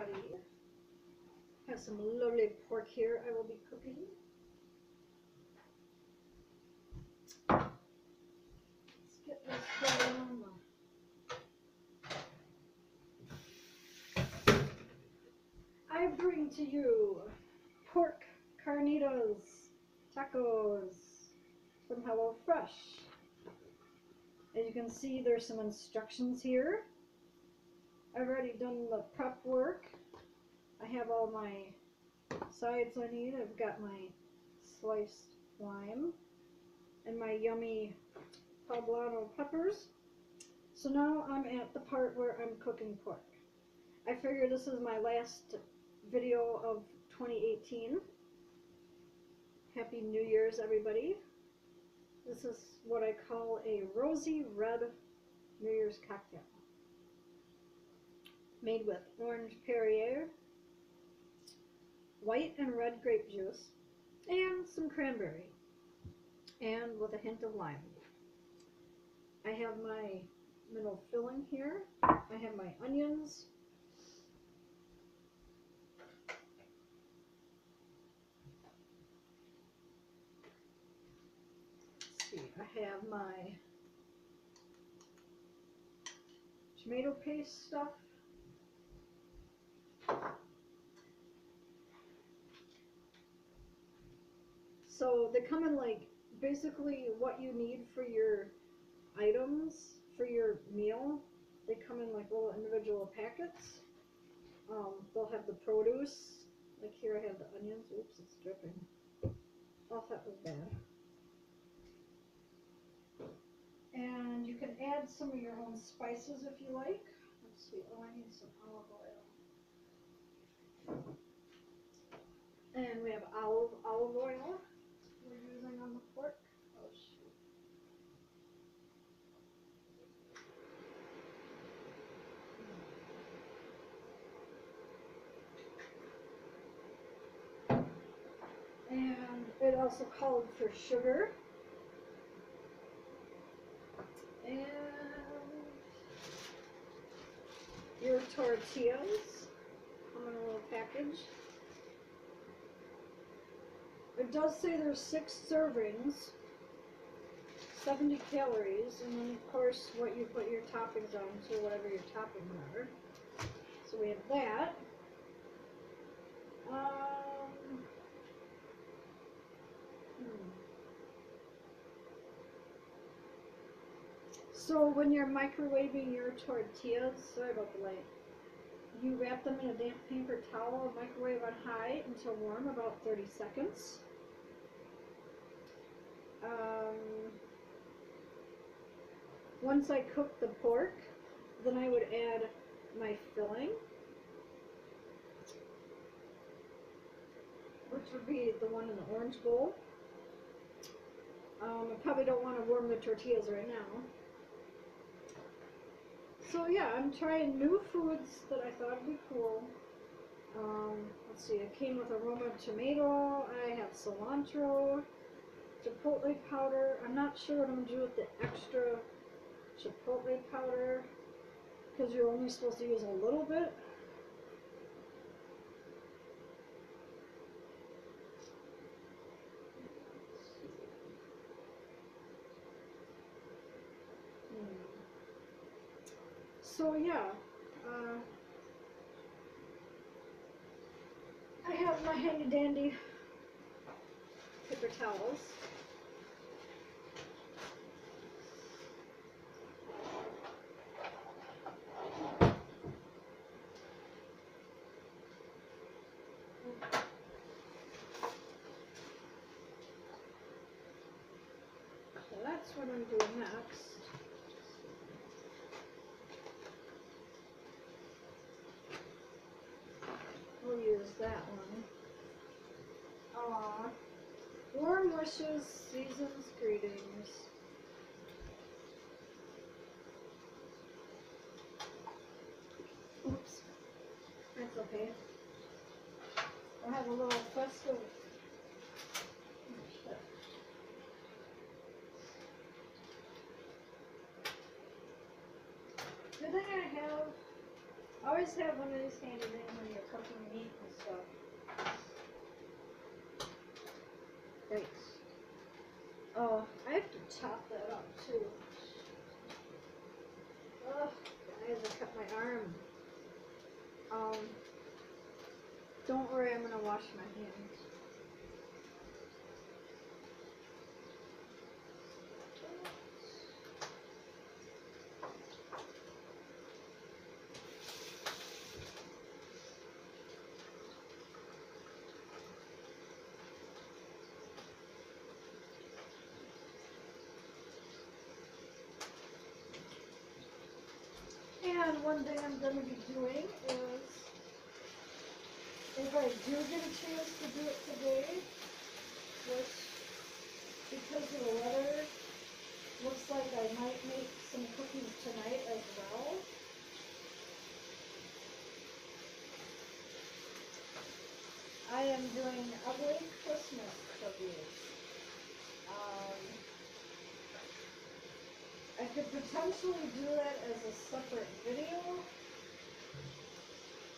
everybody. Have some lovely pork here I will be cooking. Let's get this going. I bring to you pork carnitas tacos from HelloFresh. As you can see, there's some instructions here. I've already done the prep work. I have all my sides I need. I've got my sliced lime and my yummy poblano peppers. So now I'm at the part where I'm cooking pork. I figure this is my last video of 2018. Happy New Year's, everybody. This is what I call a rosy red New Year's cocktail. Made with orange Perrier, white and red grape juice, and some cranberry, and with a hint of lime. I have my middle filling here. I have my onions. Let's see, I have my tomato paste stuff. So they come in like basically what you need for your items for your meal. They come in like little individual packets. They'll have the produce. Like here I have the onions. Oops, it's dripping. Oh, that was bad. And you can add some of your own spices if you like. Let's see. Oh, I need some olive oil. And we have olive oil we're using on the pork. Oh, shoot. And it also called for sugar. And your tortillas come in a little package. It does say there's 6 servings, 70 calories, and then of course what you put your toppings on, so whatever your toppings are. So we have that. So when you're microwaving your tortillas, sorry about the light, you wrap them in a damp paper towel, microwave on high until warm, about 30 seconds. Once I cook the pork, then I would add my filling, which would be the one in the orange bowl. I probably don't want to warm the tortillas right now. So yeah, I'm trying new foods that I thought would be cool. Let's see, it came with aroma tomato, I have cilantro, chipotle powder. I'm not sure what I'm going to do with the extra chipotle powder, because you're only supposed to use a little bit. So yeah, I have my handy dandy paper towels. So that's what I'm doing next. We'll use that one. Warm wishes, season's greetings. Oops. That's okay. I'll have a little festive. The thing I have Always have one of these handy things when you're cooking meat and stuff. Great. Oh, I have to chop that up too. Oh, guys, I cut my arm. Don't worry, I'm gonna wash my hands. And one thing I'm going to be doing is, if I do get a chance to do it today, which, because of the weather, looks like I might make some cookies tonight as well. I am doing ugly Christmas cookies. I could potentially do that as a separate video,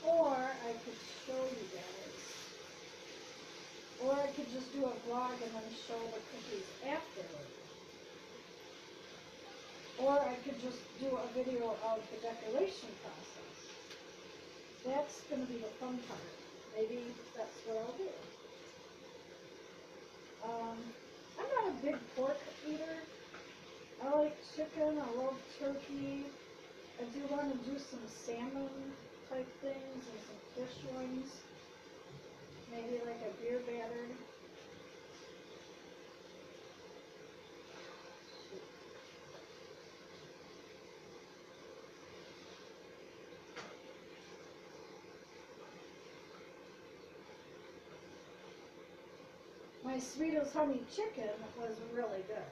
or I could show you guys. Or I could just do a vlog and then show the cookies afterwards. Or I could just do a video of the decoration process. That's going to be the fun part. Maybe that's what I'll do. I'm not a big pork eater. I like chicken, I love turkey. I do want to do some salmon type things and some fish wings. Maybe like a beer batter. My sweet as honey chicken was really good.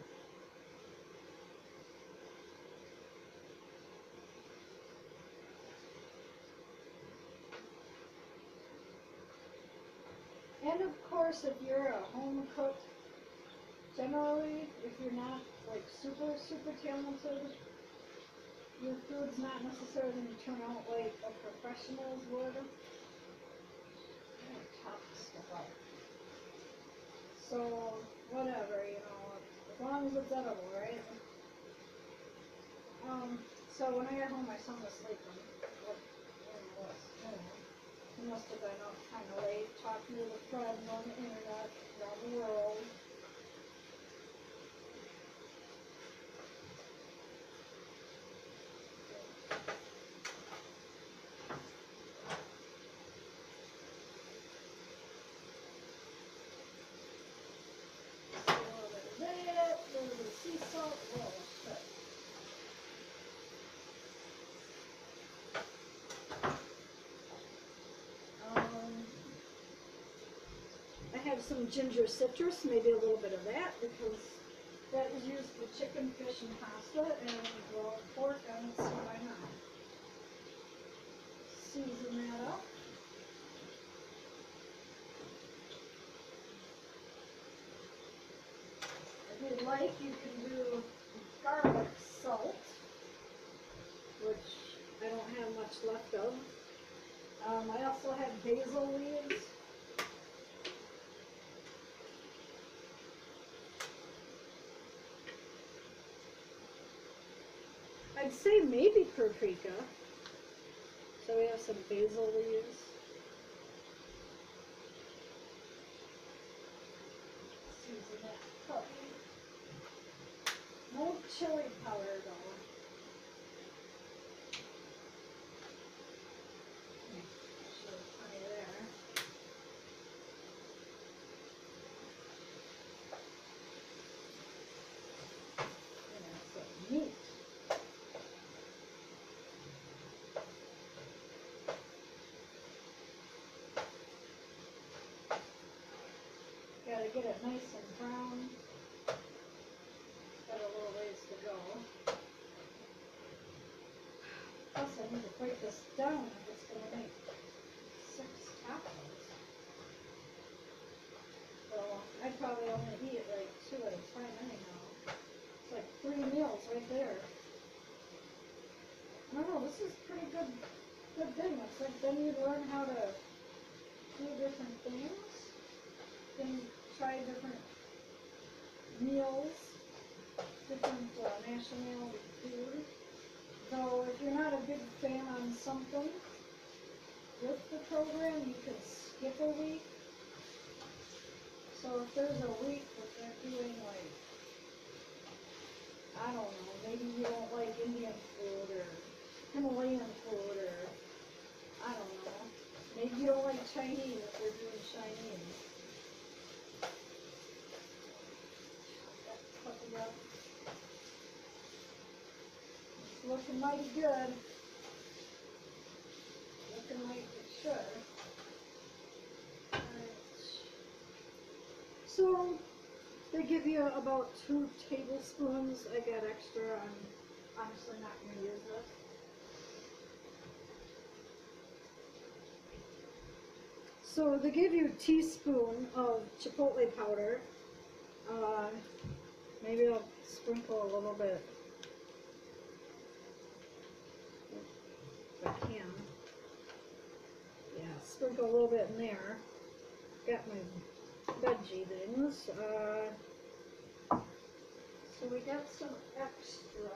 And of course, if you're a home cook, generally, if you're not like super talented, your food's not necessarily going to turn out like a professional's would. I'm going to top this stuff up. So, whatever, you know, as long as it's edible, right? So when I got home, my son was sleeping. He must have been up kind of late, talking to the friend on the internet around the world. A little bit of that, a little bit of sea salt, oh, shit. I have some ginger citrus, maybe a little bit of that, because that is used for chicken, fish, and pasta, and well, pork, I don't see why not. Season that up. If you'd like, you can do garlic salt, which I don't have much left of. I also have basil leaves. I'd say maybe paprika. So we have some basil leaves. Season that up. No chili powder though. Show plenty there. And some meat. Gotta get it nice and brown. Got a little ways to go. Plus I need to break this down if it's going to make 6 tacos. So I'd probably only eat like 2 at a time anyhow. It's like 3 meals right there. I don't know, this is pretty good good thing. It's like then you learn how to do different things, then try different meals, different nationality food. So if you're not a big fan on something with the program, you could skip a week. So if there's a week that they're doing like, I don't know, maybe you don't like Indian food or Himalayan food or, I don't know, maybe you don't like Chinese if they're doing Chinese. That's cutting up. It's looking mighty good. Looking like it should. Alright. So, they give you about 2 tablespoons. I got extra. I'm honestly not going to use this. So they give you a teaspoon of chipotle powder. Maybe I'll sprinkle a little bit. If I can. Yeah, sprinkle a little bit in there. Got my veggie things. So we got some extra.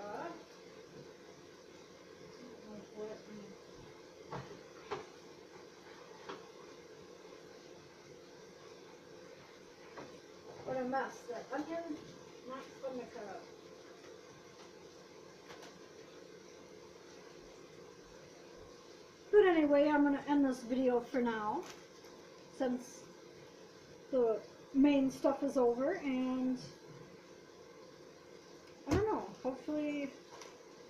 What a mess. That onion, not fun to cut up. But anyway, I'm going to end this video for now, since the main stuff is over, and I don't know, hopefully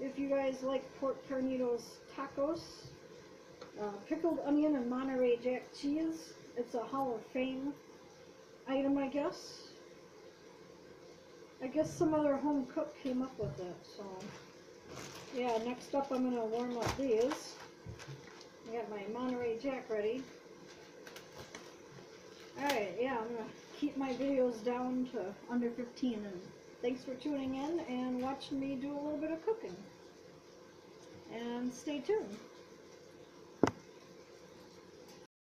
if you guys like pork carnitas tacos, pickled onion and Monterey Jack cheese, it's a Hall of Fame item, I guess. I guess some other home cook came up with it, so yeah, next up I'm going to warm up these. I got my Monterey Jack ready. Alright, yeah, I'm going to keep my videos down to under 15, and thanks for tuning in and watching me do a little bit of cooking. And stay tuned.